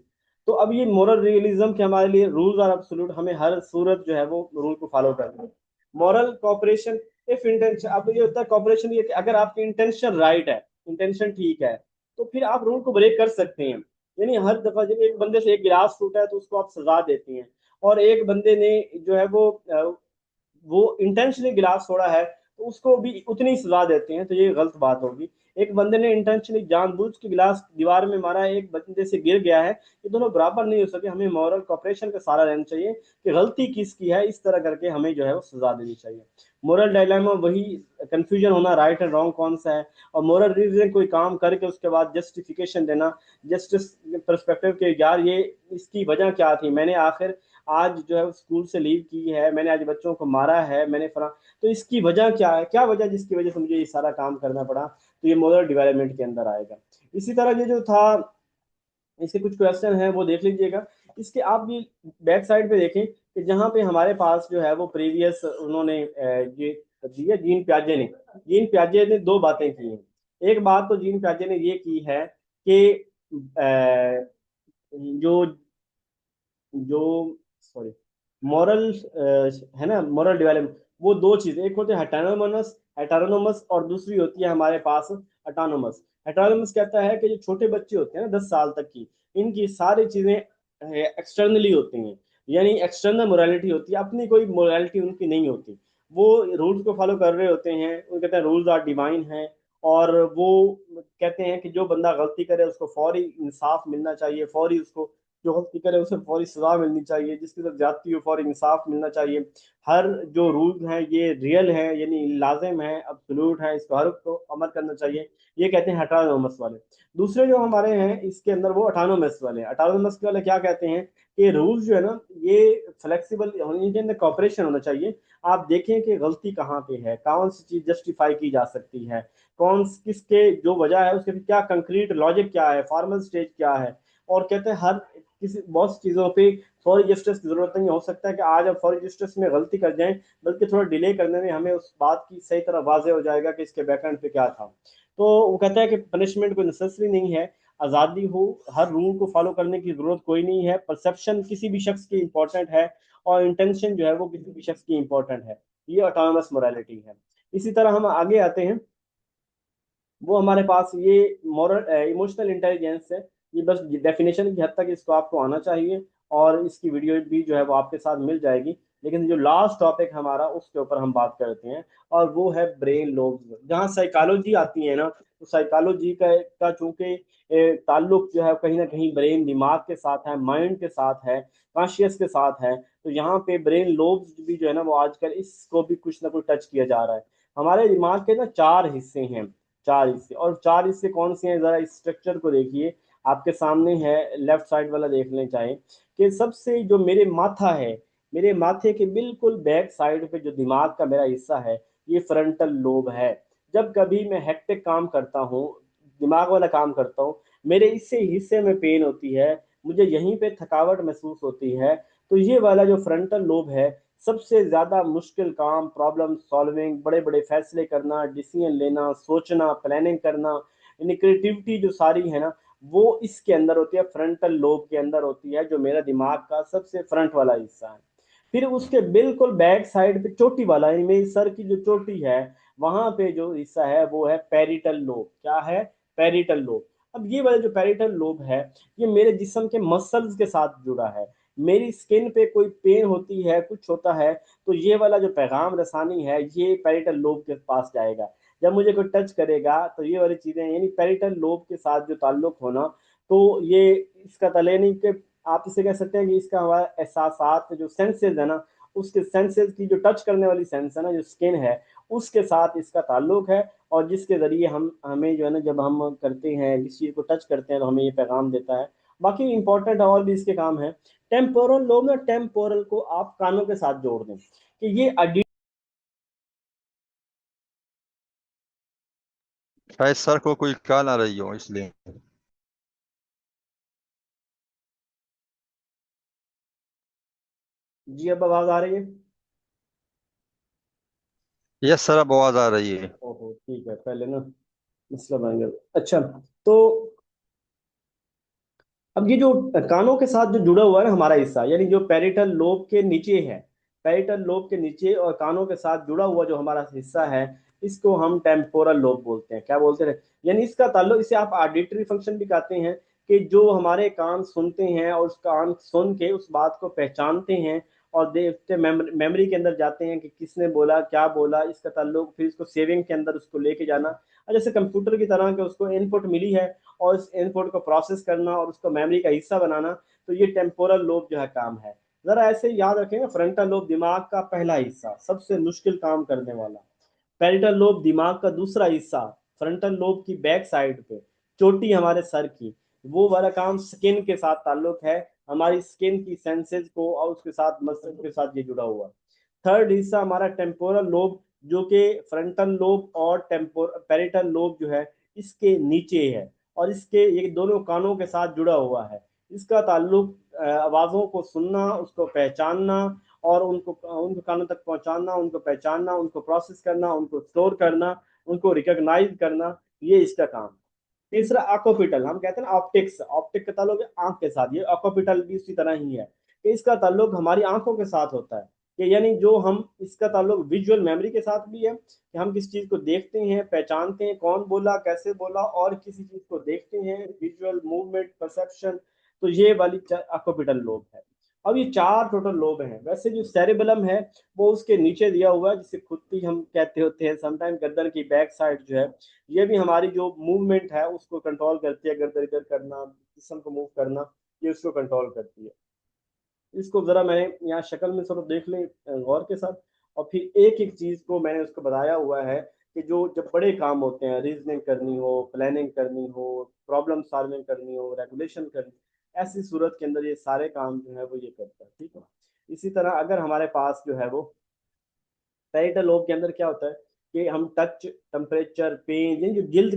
तो अब ये मोरल रियलिज्म के हमारे लिए रूल्स आर एब्सोल्यूट, हमें हर सूरत जो है वो रूल को फॉलो करना है। मॉरल कॉपरेशन इफ इंटेंशन, अब ये होता है कॉपरेशन, ये कि अगर आपकी इंटेंशन राइट है, इंटेंशन ठीक है, तो फिर आप रूल को ब्रेक कर सकते हैं। यानी हर दफा जब एक बंदे से एक गिलास टूटा है तो उसको आप सजा देते हैं, और एक बंदे ने जो है वो इंटेंशनली गिलास तोड़ा है तो उसको भी उतनी सजा देते हैं, तो ये गलत बात होगी। एक बंदे ने इंटेंशनली जानबूझ के गिलास दीवार में मारा है, एक बंदे से गिर गया है, ये दोनों बराबर नहीं हो सके। हमें मॉरल कॉपरेशन का सहारा लेना चाहिए कि गलती किसकी है, इस तरह करके हमें जो है वो सजा देनी चाहिए। मोरल डायलेमा वही, कंफ्यूजन होना राइट एंड रॉन्ग कौन सा है। और मोरल रीजन कोई काम करके उसके बाद जस्टिफिकेशन देना, जस्टिस परस्पेक्टिव के यार ये इसकी वजह क्या थी, मैंने आखिर आज जो है स्कूल से लीव की है, मैंने आज बच्चों को मारा है, मैंने फला, तो इसकी वजह क्या है, क्या वजह जिसकी वजह से मुझे ये सारा काम करना पड़ा, तो ये मोरल डेवलपमेंट के अंदर आएगा। इसी तरह ये जो था, इसके कुछ क्वेश्चन हैं वो देख लीजिएगा। इसके आप भी बैक साइड पे देखें कि जहाँ पे हमारे पास जो है वो प्रीवियस उन्होंने ये दिया, जीन प्याजे ने, जीन प्याजे ने दो बातें की हैं। एक बात तो जीन प्याजे ने ये की है कि जो जो सॉरी मॉरल है ना, मॉरल डेवलपमेंट, वो दो चीजें, एक होते हैं हेटेरोनोमस, हेटेरोनोमस, और दूसरी होती है हमारे पास अटानोमस। हेटेरोनोमस कहता है कि जो छोटे बच्चे होते हैं ना 10 साल तक की, इनकी सारी चीजें एक्सटर्नली होती हैं, यानी एक्सटर्नल मोरालिटी होती है, अपनी कोई मोरालिटी उनकी नहीं होती। वो रूल्स को फॉलो कर रहे होते हैं, वो कहते हैं रूल्स आर डिवाइन हैं। और वो कहते हैं कि जो बंदा गलती करे उसको फौरी इंसाफ मिलना चाहिए, फौरी उसको, जो गलती करे उसे फौरी सजा मिलनी चाहिए, जिसकी तरफ ज्यादती हो फौरी इंसाफ मिलना चाहिए। हर जो रूल हैं ये रियल है, यानी लाजिम है, अब्सोल्यूट है, इसको हर को अमल करना चाहिए। ये कहते हैं अटानोमस वाले। दूसरे जो हमारे हैं इसके अंदर वो अटानोमस वाले हैं। अटानोमस वाले क्या कहते हैं कि रूल्स जो है ना ये फ्लेक्सिबल होने, इनके अंदर कॉपरेशन होना चाहिए। आप देखें कि गलती कहाँ पे है, कौन सी चीज जस्टिफाई की जा सकती है, कौन किसके जो वजह है उसके क्या कंक्रीट लॉजिक क्या है, फॉर्मल स्टेज क्या है। और कहते हैं हर किसी बहुत सी चीजों पे फॉर जस्टिस की जरूरत नहीं, हो सकता है कि आज हम फॉर जस्टिस में गलती कर जाएं, बल्कि थोड़ा डिले करने में हमें उस बात की सही तरह वाजे हो जाएगा कि इसके बैकएंड पे क्या था। तो वो कहता है कि पनिशमेंट कोई नेसेसरी नहीं है, आज़ादी हो, हर रूल को फॉलो करने की जरूरत कोई नहीं है, परसेप्शन किसी भी शख्स की इंपॉर्टेंट है, और इंटेंशन जो है वो किसी भी शख्स की इंपॉर्टेंट है। ये ऑटोनमस मोरालिटी है। इसी तरह हम आगे आते हैं, वो हमारे पास ये मॉरल इमोशनल इंटेलिजेंस है। ये बस डेफिनेशन की हद तक इसको आपको आना चाहिए, और इसकी वीडियो भी जो है वो आपके साथ मिल जाएगी। लेकिन जो लास्ट टॉपिक हमारा उसके ऊपर हम बात करते हैं, और वो है ब्रेन लोब्स। जहाँ साइकोलॉजी आती है ना, तो साइकोलॉजी का चूंकि ताल्लुक जो है कहीं ना कहीं ब्रेन दिमाग के साथ है, माइंड के साथ है, कॉन्शियस के साथ है। तो यहाँ पे ब्रेन लोब्स भी जो है ना वो आजकल इसको भी कुछ ना कुछ टच किया जा रहा है। हमारे दिमाग के ना चार हिस्से हैं, चार हिस्से, और चार हिस्से कौन से हैं जरा इस स्ट्रक्चर को देखिए, आपके सामने है, लेफ्ट साइड वाला देख लें चाहे, कि सबसे जो मेरे माथा है, मेरे माथे के बिल्कुल बैक साइड पे जो दिमाग का मेरा हिस्सा है, ये फ्रंटल लोब है। जब कभी मैं हेक्टिक काम करता हूँ, दिमाग वाला काम करता हूँ, मेरे इसी हिस्से में पेन होती है, मुझे यहीं पे थकावट महसूस होती है। तो ये वाला जो फ्रंटल लोब है, सबसे ज्यादा मुश्किल काम, प्रॉब्लम सॉल्विंग, बड़े बड़े फैसले करना, डिसीजन लेना, सोचना, प्लानिंग करना, यानी क्रिएटिविटी जो सारी है ना, वो इसके अंदर होती है, फ्रंटल लोब के अंदर होती है, जो मेरा दिमाग का सबसे फ्रंट वाला हिस्सा है। फिर उसके बिल्कुल बैक साइड पे चोटी वाला, यानी मेरी सर की जो चोटी है, वहां पे जो हिस्सा है वो है पेरिटल लोब। क्या है? Parietal lobe. अब ये वाला जो पेरिटल लोब है, ये मेरे जिस्म के मसल्स के साथ जुड़ा है। मेरी स्किन पे कोई पेन होती है, कुछ होता है, तो ये वाला जो पैगाम रसानी है ये पेरिटल लोब के पास जाएगा। जब मुझे कोई टच करेगा तो ये वाली चीजें, यानी पेरिटल लोब के साथ जो ताल्लुक होना, तो ये इसका तले नहीं कि आप इसे कह सकते हैं कि इसका हमारा एहसासात जो सेंसेस है ना, उसके सेंसेस की जो टच करने वाली सेंस है ना, जो स्किन है, उसके साथ इसका ताल्लुक है। और जिसके जरिए हम हमें जो है ना, जब हम करते हैं किसी चीज को टच करते हैं तो हमें ये पैगाम देता है। बाकी इंपॉर्टेंट और भी इसके काम है। टेम्पोरल लोब ना, टेम्पोरल को आप कानों के साथ जोड़ दें कि ये अडी। शायद सर को कोई कॉल आ रही हो इसलिए। जी अब आवाज आ रही है? यस सर, अब आवाज आ रही है। ओहो ठीक है, पहले ना मसला बन गया। अच्छा, तो अब ये जो कानों के साथ जो जुड़ा हुआ है ना हमारा हिस्सा, यानी जो पेरिटल लोब के नीचे है, पेरिटल लोब के नीचे और कानों के साथ जुड़ा हुआ जो हमारा हिस्सा है, इसको हम टेम्पोरल लोब बोलते हैं। क्या बोलते हैं? यानी इसका ताल्लुक, इसे आप ऑडिटरी फंक्शन भी कहते हैं, कि जो हमारे कान सुनते हैं और उस कान सुन के उस बात को पहचानते हैं, और देखते मेमोरी के अंदर जाते हैं कि किसने बोला, क्या बोला, इसका ताल्लुक, फिर इसको सेविंग के अंदर उसको लेके जाना। और जैसे कंप्यूटर की तरह के उसको इनपुट मिली है और इस इनपुट को प्रोसेस करना और उसको मेमोरी का हिस्सा बनाना, तो ये टेम्पोरल लोब जो है काम है। जरा ऐसे याद रखें, फ्रंटल लोब दिमाग का पहला हिस्सा, सबसे मुश्किल काम करने वाला। पैरिटल लोब दिमाग का दूसरा हिस्सा, फ्रंटल लोब की बैक साइड पे, चोटी हमारे सर की, वो वाला काम स्किन के साथ ताल्लुक है, हमारी स्किन की सेंसेस को और उसके साथ मस्तिष्क के साथ ये जुड़ा हुआ। थर्ड हिस्सा हमारा टेम्पोरल लोब, जो कि फ्रंटल लोब और पेरिटल लोब जो है इसके नीचे है, और इसके ये दोनों कानों के साथ जुड़ा हुआ है। इसका ताल्लुक आवाज़ों को सुनना, उसको पहचानना और उनको उनको कानों तक पहुंचाना, उनको पहचानना, उनको प्रोसेस करना, उनको स्टोर करना, उनको रिकॉग्नाइज करना, ये इसका काम। तीसरा ऑक्यूपिटल, हम कहते हैं ना ऑप्टिक्स, ऑप्टिक का ताल्लुक है आंख के साथ, ये ऑक्यूपिटल भी उसी तरह ही है कि इसका ताल्लुक हमारी आंखों के साथ होता है। कि यानी जो हम, इसका ताल्लुक विजुअल मेमोरी के साथ भी है कि हम किस चीज को देखते हैं, पहचानते हैं कौन बोला, कैसे बोला, और किसी चीज को देखते हैं, विजुअल मूवमेंट, परसेप्शन, तो ये वाली ऑक्यूपिटल लोब है। अब ये चार टोटल लोब हैं। वैसे जो सेरेबेलम है वो उसके नीचे दिया हुआ है, जिसे खुद भी हम कहते होते हैं समटाइम, गर्दन की बैक साइड जो है, ये भी हमारी जो मूवमेंट है उसको कंट्रोल करती है, गर्दन इधर करना, जिसम को मूव करना, ये उसको कंट्रोल करती है। इसको जरा मैंने यहाँ शक्ल में थोड़ा देख लें गौर के साथ, और फिर एक एक चीज को मैंने उसको बताया हुआ है कि जो जब बड़े काम होते हैं, रीजनिंग करनी हो, प्लानिंग करनी हो, प्रॉब्लम सॉल्विंग करनी हो, रेगुलेशन करनी, ऐसी सूरत के अंदर ये सारे काम जो है वो ये करता है। ठीक है। इसी तरह अगर हमारे पास जो है वो पेरिटल लोब के अंदर क्या होता है कि हम टच, टेम्परेचर, पेन, यानी जो जिल्द,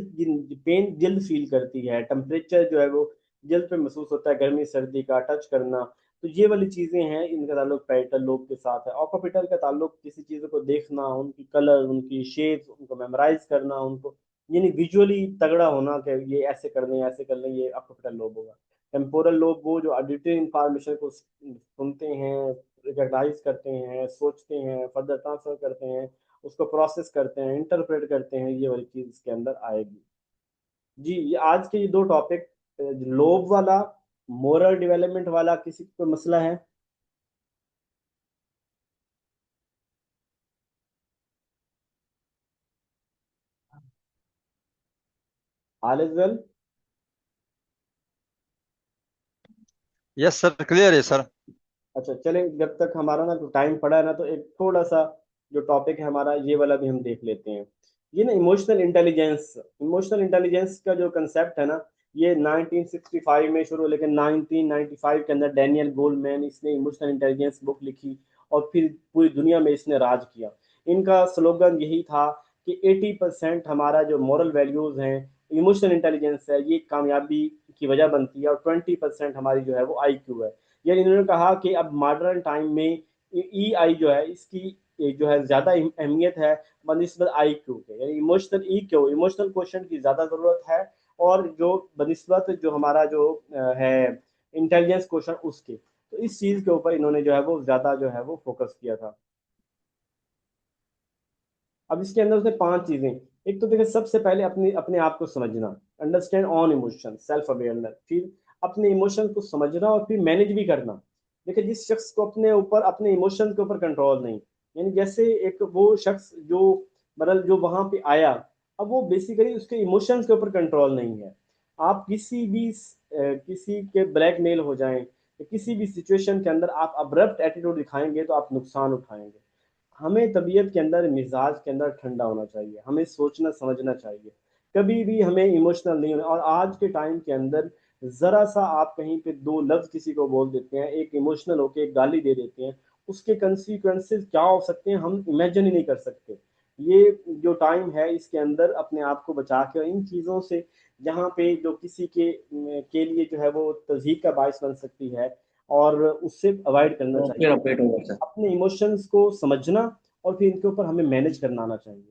पेन जिल्द फील करती है, टेम्परेचर जो है वो जिल्द पे महसूस होता है, गर्मी सर्दी का टच करना, तो ये वाली चीजें हैं, इनका ताल्लुक पेरिटल लोब के साथ है। ऑक्यूपिटल का ताल्लुक किसी चीजों को देखना, उनकी कलर, उनकी शेप, उनको मेमोराइज करना, उनको यानी विजुअली तगड़ा होना कि ये ऐसे कर लें, ऐसे कर लें, ये ऑक्यूपिटल लोब होगा। टेम्पोरल लोब वो जो ऑडिटरी इंफॉर्मेशन को सुनते हैं, रिकॉग्नाइज करते हैं, सोचते हैं, फर्दर ट्रांसफर करते हैं, उसको प्रोसेस करते हैं, इंटरप्रेट करते हैं, ये वाली चीज इसके अंदर आएगी। जी, ये आज के ये दो टॉपिक, लोब वाला, मोरल डेवलपमेंट वाला, किसी को मसला है? All is well. Yes sir, clear है सर। अच्छा चले, जब तक हमारा ना टाइम पड़ा है ना, तो एक थोड़ा सा जो टॉपिक है हमारा ये वाला भी हम देख लेते हैं। ये ना इमोशनल इंटेलिजेंस, इमोशनल इंटेलिजेंस का जो कंसेप्ट है ना, ये 1965 में शुरू, लेकिन 1995 के अंदर डैनियल गोलमैन, इसने इमोशनल इंटेलिजेंस बुक लिखी और फिर पूरी दुनिया में इसने राज किया। इनका स्लोगन यही था कि 80% हमारा जो मॉरल वैल्यूज हैं, इमोशनल इंटेलिजेंस है, ये कामयाबी की वजह बनती है, और 20% हमारी जो है वो आईक्यू है। यानी इन्होंने कहा कि अब मॉडर्न टाइम में ई आई जो है इसकी जो है ज्यादा अहमियत है बनस्बत आई क्यू के, यानी emotional E Q, emotional question की ज्यादा जरूरत है, और जो बनस्बत जो हमारा जो है इंटेलिजेंस क्वेश्चन उसके, तो इस चीज के ऊपर इन्होंने जो है वो ज्यादा जो है वो फोकस किया था। अब इसके अंदर उसने पांच चीजें, एक तो देखिए सबसे पहले अपने अपने आप को समझना, understand on emotion, self awareness, फिर अपने इमोशन को समझना और फिर मैनेज भी करना। देखिए जिस शख्स को अपने ऊपर, अपने इमोशन के ऊपर कंट्रोल नहीं, यानी जैसे एक वो शख्स जो मतलब जो वहां पे आया, अब वो बेसिकली उसके इमोशंस के ऊपर कंट्रोल नहीं है। आप किसी भी किसी के ब्लैकमेल हो जाएं, किसी भी सिचुएशन के अंदर आप अब्रप्ट एटीट्यूड दिखाएंगे तो आप नुकसान उठाएंगे। हमें तबीयत के अंदर, मिजाज के अंदर ठंडा होना चाहिए, हमें सोचना समझना चाहिए, कभी भी हमें इमोशनल नहीं होना। और आज के टाइम के अंदर जरा सा आप कहीं पे दो लफ्ज किसी को बोल देते हैं, एक इमोशनल होके एक गाली दे देते हैं, उसके कंसिक्वेंसेस क्या हो सकते हैं हम इमेजिन ही नहीं कर सकते। ये जो टाइम है इसके अंदर अपने आप को बचा के इन चीज़ों से, जहाँ पे जो किसी के लिए जो है वो तज़हीक का बायस बन सकती है, और उससे अवॉइड करना सॉफ्टवेयर चाहिए। अपडेट होगा सर। अपने इमोशंस को समझना और फिर इनके ऊपर हमें मैनेज करना आना चाहिए।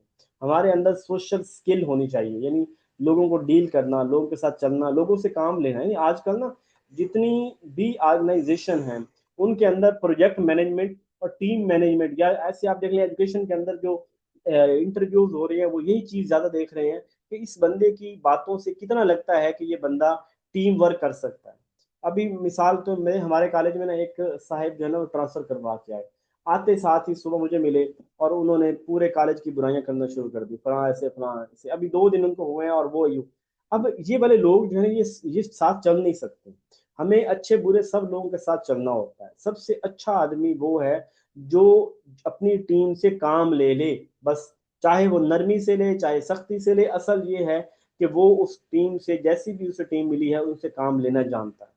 हमारे अंदर सोशल स्किल होनी चाहिए, यानी लोगों को डील करना, लोगों के साथ चलना, लोगों से काम लेना। यानी आजकल ना जितनी भी ऑर्गेनाइजेशन है उनके अंदर प्रोजेक्ट मैनेजमेंट और टीम मैनेजमेंट, या ऐसे आप देख लें एजुकेशन के अंदर जो इंटरव्यूज हो रहे हैं वो यही चीज ज्यादा देख रहे हैं कि इस बंदे की बातों से कितना लगता है कि ये बंदा टीम वर्क कर सकता है। अभी मिसाल तो मैं हमारे कॉलेज में ना एक साहिब जो है ना वो ट्रांसफर करवा के आए, आते साथ ही सुबह मुझे मिले और उन्होंने पूरे कॉलेज की बुराइयां करना शुरू कर दी, फलां ऐसे फलां ऐसे। अभी 2 दिन उनको हुए हैं और वो यूं। अब ये वाले लोग जो है ना ये साथ चल नहीं सकते। हमें अच्छे बुरे सब लोगों के साथ चलना होता है। सबसे अच्छा आदमी वो है जो अपनी टीम से काम ले ले, बस। चाहे वो नरमी से ले चाहे सख्ती से ले, असल ये है कि वो उस टीम से, जैसी भी उसे टीम मिली है, उनसे काम लेना जानता है।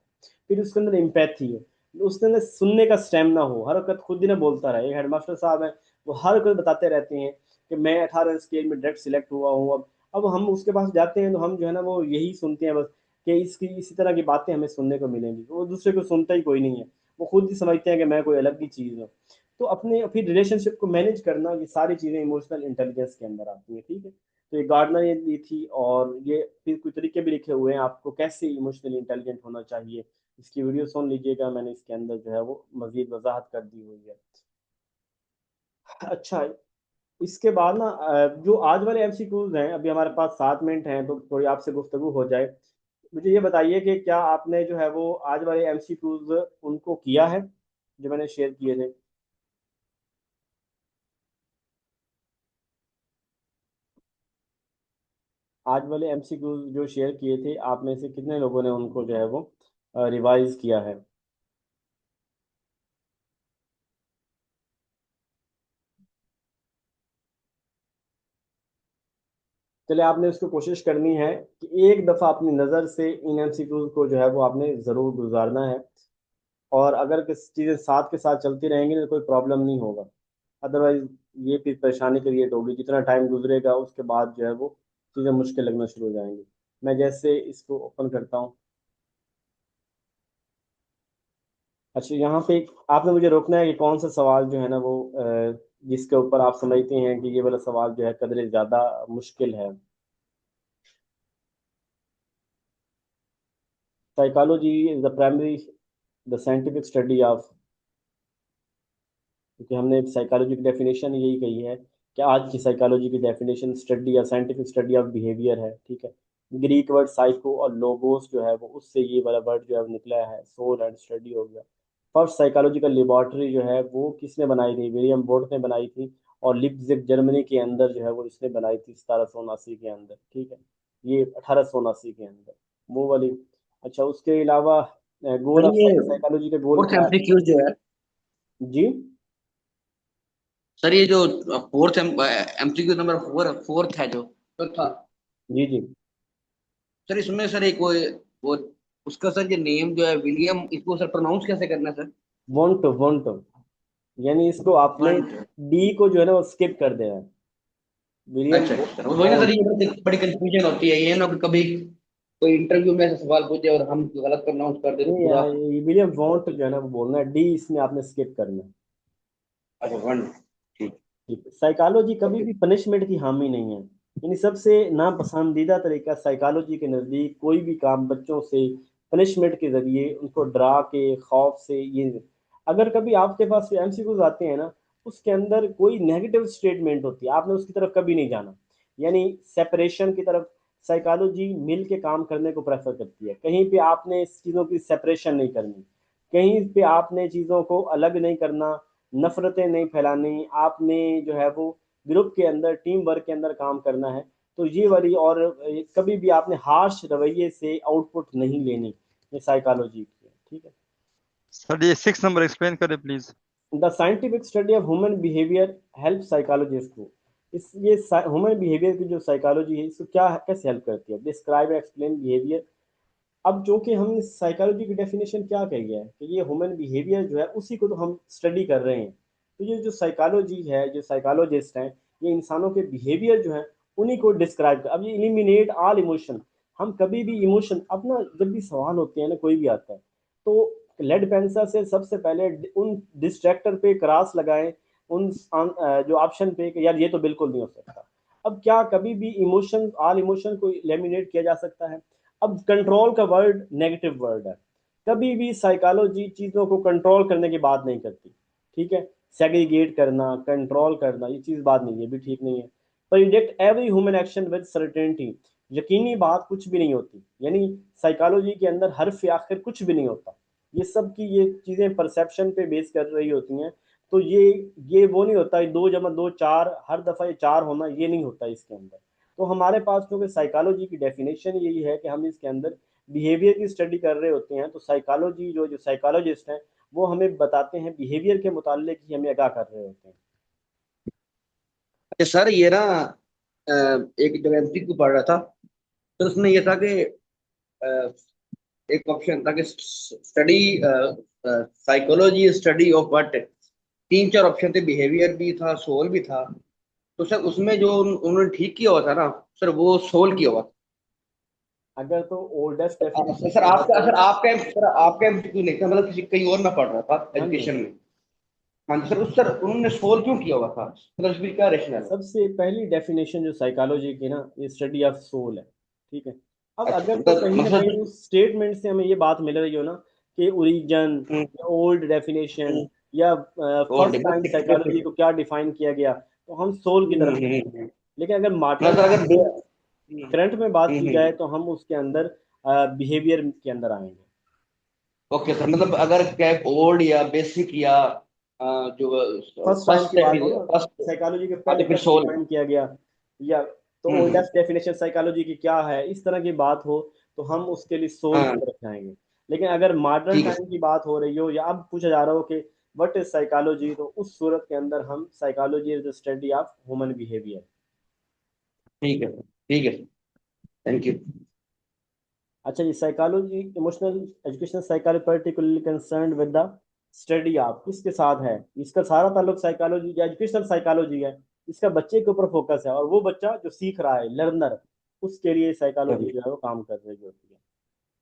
फिर उसके अंदर एम्पैथी है, उसके अंदर सुनने का स्टेमिना हो, हर वक्त खुद ही ना बोलता रहे। हेडमास्टर साहब हैं, वो हर वक्त बताते रहते हैं कि मैं 18 स्केल में डायरेक्ट सिलेक्ट हुआ हूँ। अब हम उसके पास जाते हैं तो हम जो है ना वो यही सुनते हैं बस, कि इसकी इसी तरह की बातें हमें सुनने को मिलेंगी। वो दूसरे को सुनता ही कोई नहीं है, वो खुद ही समझते हैं कि मैं कोई अलग ही चीज़ हूँ। तो अपने फिर रिलेशनशिप को मैनेज करना, ये सारी चीज़ें इमोशनल इंटेलिजेंस के अंदर आती हैं, ठीक है। तो ये गार्डनर ये दी थी, और ये फिर कुछ तरीके भी लिखे हुए हैं आपको कैसे इमोशनली इंटेलिजेंट होना चाहिए। इसकी वीडियो सुन लीजिएगा, मैंने इसके अंदर जो है वो मजीद वजाहत कर दी हुई है। अच्छा, इसके बाद ना जो आज वाले एमसीक्यूज हैं, अभी हमारे पास 7 मिनट हैं तो थोड़ी आपसे गुफ्तगू हो जाए। मुझे ये बताइए कि क्या आपने जो है वो आज वाले एमसीक्यूज उनको किया है जो मैंने शेयर किए थे। आज वाले एमसीक्यूज जो शेयर किए थे, आप में से कितने लोगों ने उनको जो है वो रिवाइज किया है। चले, आपने उसको कोशिश करनी है कि एक दफ़ा अपनी नज़र से इन एमसीक्यूज को जो है वो आपने ज़रूर गुजारना है। और अगर किसी चीज़ें साथ के साथ चलती रहेंगी तो कोई प्रॉब्लम नहीं होगा। अदरवाइज ये फिर परेशानी क्रिएट होगी, जितना टाइम गुजरेगा उसके बाद जो है वो चीज़ें मुश्किल लगना शुरू हो जाएंगी। मैं जैसे इसको ओपन करता हूँ। अच्छा, यहाँ पे आपने मुझे रोकना है कि कौन सा सवाल जो है ना वो जिसके ऊपर आप समझते हैं कि ये वाला सवाल जो है कदरे ज़्यादा मुश्किल है। Psychology is the primary the scientific study of, क्योंकि हमने साइकोलॉजी की डेफिनेशन यही कही है कि आज की साइकोलॉजी की डेफिनेशन स्टडी या साइंटिफिक स्टडी ऑफ बिहेवियर है, ठीक है। ग्रीक वर्ड साइको और लोगोस जो है वो उससे ये वाला वर्ड जो है वो निकला है, सोल एंड स्टडी हो गया। फर्स्ट साइकोलॉजिकल लेबॉर्ट्री जो है वो किसने बनाई थी, विलियम बोर्ड ने बनाई थी। और लिप्जिग जर्मनी के अंदर जो है वो इसने बनाई थी 1779 के अंदर, ठीक है। ये 1879 के अंदर, वो वाली। अच्छा, उसके अलावा गोल सर ऑफ ये साइकोलॉजी का गोल फोर्थ क्या है। एमसीक्यू जो है, जी सर ये जो फोर्थ एमसीक्यू नंबर फोर्थ है जो तो था, जी जी। सर इसमें सर एक वो उसका सर ये नेम जो है विलियम, इसको सर प्रोनाउंस कैसे करना है सर? वोंट वोंट, यानी इसको आपने वंट। डी को जो है ना वो स्किप कर देना है। विलियम अच्छा अच्छा सर, वही ना सर, वोंट। ये बड़ी कंफ्यूजन होती है, ये ना कि कभी कोई इंटरव्यू में ऐसा सवाल पूछे और हम गलत प्रोनाउंस कर दे तो नहीं, पूरा। यहाँ ये विलियम वोंट जो है ना वो बोलना है, डी इसमें आपने स्किप करना है। अच्छा वंट। ठीक। ठीक है। साइकोलॉजी कभी ओके। भी पनिशमेंट की हामी नहीं है। यानी सबसे नापसंदीदा तरीका साइकोलॉजी के नज़दीक कोई भी काम बच्चों से पनिशमेंट के जरिए उनको डरा के खौफ से, ये अगर कभी आपके पास एमसीक्यूज आते हैं ना, उसके अंदर कोई नेगेटिव स्टेटमेंट होती है, आपने उसकी तरफ कभी नहीं जाना। यानी सेपरेशन की तरफ साइकोलॉजी मिल के काम करने को प्रेफर करती है। कहीं पे आपने इस चीज़ों की सेपरेशन नहीं करनी, कहीं पे आपने चीज़ों को अलग नहीं करना, नफरतें नहीं फैलानी, आपने जो है वो ग्रुप के अंदर टीम वर्क के अंदर काम करना है। तो ये वाली, और कभी भी आपने हार्श रवैये से आउटपुट नहीं लेनी, ये साइकोलॉजी की है, ठीक है। सर ये 6 नंबर एक्सप्लेन करें please. The scientific study of human behaviour help psychologist को, इस ये ह्यूमन बिहेवियर की जो साइकोलॉजी है इसको क्या कैसे हेल्प करती है, डिस्क्राइब एक्सप्लेन बिहेवियर। अब जो कि हम साइकोलॉजी की डेफिनेशन क्या कही है कि ये ह्यूमन बिहेवियर जो है उसी को तो हम स्टडी कर रहे हैं। तो ये जो साइकोलॉजी है, जो साइकोलॉजिस्ट हैं, ये इंसानों के बिहेवियर जो है उन्हीं को डिस्क्राइब कर। अब ये इलिमिनेट ऑल इमोशन, हम कभी भी इमोशन अपना, जब भी सवाल होते हैं ना कोई भी आता है, तो लेड पेंसिल से सबसे पहले उन डिस्ट्रैक्टर पे क्रॉस लगाएं, उन जो ऑप्शन पे कि यार ये तो बिल्कुल नहीं हो सकता। अब क्या कभी भी इमोशन, ऑल इमोशन को लेमिनेट किया जा सकता है। अब कंट्रोल का वर्ड नेगेटिव वर्ड है, कभी भी साइकोलॉजी चीज़ों को कंट्रोल करने की बात नहीं करती, ठीक है। सेग्रीगेट करना, कंट्रोल करना, ये चीज़ बात नहीं है, भी ठीक नहीं है। Predict every human action with certainty, यकीनी बात कुछ भी नहीं होती, यानी साइकोलॉजी के अंदर हर्फ आखिर कुछ भी नहीं होता। ये सब की ये चीज़ें परसेप्शन पे बेस कर रही होती हैं। तो ये वो नहीं होता 2 + 2 4, हर दफ़ा ये 4 होना ये नहीं होता इसके अंदर। तो हमारे पास क्योंकि साइकोलॉजी की डेफिनेशन यही है कि हम इसके अंदर बिहेवियर की स्टडी कर रहे होते हैं, तो साइकोलॉजी जो जो साइकोलॉजिस्ट हैं वो हमें बताते हैं बिहेवियर के मुतालिक ही हमें आगाह कर रहे होते हैं। अच्छा सर, ये ना एक जगह एमसीक्यू पढ़ रहा था, तो उसमें ये था कि अ, एक ऑप्शन था कि study psychology study of what, तीन चार ऑप्शन थे, बिहेवियर भी था, सोल भी था। तो सर उसमें जो उन्होंने ठीक किया हुआ था ना सर, वो सोल किया हुआ था। अगर तो ओल्डेस्ट डेफिनेशन सर की बात आपका हो। सर आपका सर आपका एमसीक्यू नहीं था, मतलब किसी कहीं और मैं पढ़ रहा था हाँ जी। एजुकेशन में। हाँ जी सर, उस सर उन्होंने सोल क्यों किया हुआ था, मतलब इसमें क्या रेशनल है? सबसे पहली डेफिनेशन जो साइकोलॉजी की ना, ये स्टडी ऑफ सोल है। ठीक है। अब अच्छा अगर तो मतलब कहीं ना कहीं मतलब उस स्टेटमेंट से हमें ये बात मिल रही हो ना कि ओरिजिन हम्म, या ओल्ड डेफिनेशन हम्म, या और फर्स्ट टाइम साइकोलॉजी को क्या डिफाइन किया गया, तो हम सोल की तरफ जाएंगे। हम्म। लेकिन अगर मॉडर्न मतलब टाइम अगर में करंट में बात की हम्म। जाए तो हम उसके अंदर बिहेवियर के अंदर आएंगे। ओके सर, मतलब अगर क्या ओल्ड या बेसिक या जो फर्स्ट टाइम फर्स्ट की है बात फिर हो ना, फर्स्ट, साइकोलॉजी के हाँ पहले तो फिर कब सोल। डिफाइन किया गया, या तो हम्म। ओल्डेस्ट डेफिनेशन साइकोलॉजी की क्या है, इस तरह की बात हो तो हम उसके लिए सोल की हाँ तरफ जाएंगे। लेकिन अगर मॉडर्न ठीक है टाइम की बात हो रही हो या अब पूछा जा रहा हो कि व्हाट इज साइकोलॉजी, तो उस सूरत के अंदर हम psychology is the study of human behaviour. ठीक है ठीक है, थैंक यू। अच्छा जी, psychology emotional education psychology particularly concerned with the study of, किसके साथ है, इसका सारा ताल्लुक साइकोलॉजी या एजुकेशनल साइकोलॉजी है, इसका बच्चे के ऊपर फोकस है, और वो बच्चा जो सीख रहा है लर्नर, उसके लिए साइकोलॉजी जो है वो काम कर रही होती है।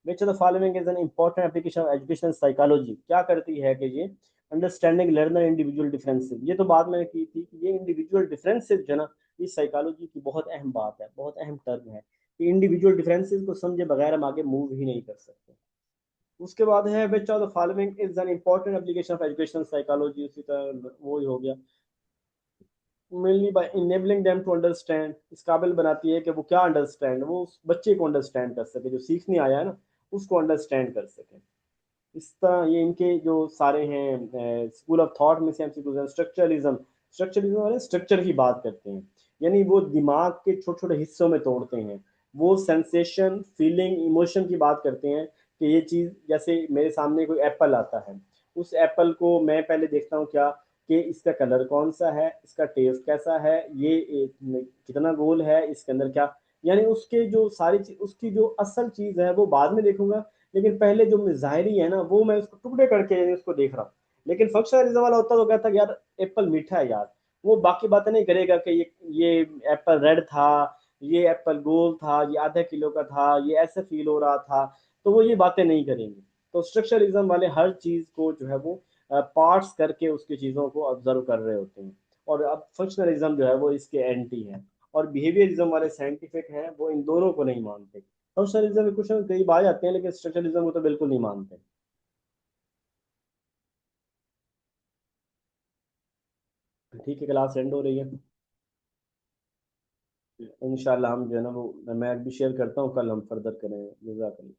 Which of the following is an important application of educational psychology, क्या करती है कि ये अंडरस्टैंडिंग लर्नर इंडिविजुअल डिफरेंसेस, ये तो बात मैंने की थी कि ये इंडिविजुअल डिफरेंसेस जो है ना, ये साइकोलॉजी की बहुत अहम बात है, बहुत अहम टर्म है कि इंडिविजुअल डिफरेंसेस को समझे बगैर हम आगे मूव ही नहीं कर सकते। उसके बाद है which of the following is an important application of educational psychology, उसी तरह वो ही हो गया, mainly by enabling them to understand, इस काबिल बनाती है कि वो क्या अंडरस्टैंड, वो उस बच्चे को अंडरस्टैंड कर सके, जो सीखने आया है ना उसको अंडरस्टैंड कर सके। इस तरह ये इनके जो सारे हैं स्कूल ऑफ थॉट में से एमसीक्यूज, स्ट्रक्चरलिज्म, स्ट्रक्चरलिज्म वाले स्ट्रक्चर की बात करते हैं, यानी वो दिमाग के छोटे छोटे हिस्सों में तोड़ते हैं, वो सेंसेशन फीलिंग इमोशन की बात करते हैं कि ये चीज़, जैसे मेरे सामने कोई एप्पल आता है, उस एप्पल को मैं पहले देखता हूँ क्या कि इसका कलर कौन सा है, इसका टेस्ट कैसा है, ये कितना गोल है, इसके अंदर क्या, यानी उसके जो सारी चीज, उसकी जो असल चीज़ है वो बाद में देखूंगा, लेकिन पहले जो ज़ाहिरी है ना वो मैं उसको टुकड़े करके यानी उसको देख रहा हूँ। लेकिन फंक्शनलिज्म वाला होता तो कहता कि यार एप्पल मीठा है यार, वो बाकी बातें नहीं करेगा कि ये एप्पल रेड था, ये एप्पल गोल था, ये आधा किलो का था, ये ऐसे फील हो रहा था, तो वो ये बातें नहीं करेंगे। तो स्ट्रक्चरलिज्म वाले हर चीज़ को जो है वो पार्ट्स करके उसकी चीज़ों को ऑब्जर्व कर रहे होते हैं, और अब फंक्शनलिज्म जो है वो इसके एंटी है, और बिहेवियरिज्म वाले साइंटिफिक हैं वो इन दोनों को नहीं मानते। फंक्शनलिज्म में कुछ करीब आ जाते हैं लेकिन स्ट्रक्चरलिज्म को तो बिल्कुल नहीं मानते। ठीक है, क्लास एंड हो रही है। इंशाल्लाह हम जो है ना वो मैं भी शेयर करता हूँ, कल हम फर्दर करें। जज़ाकल्लाह।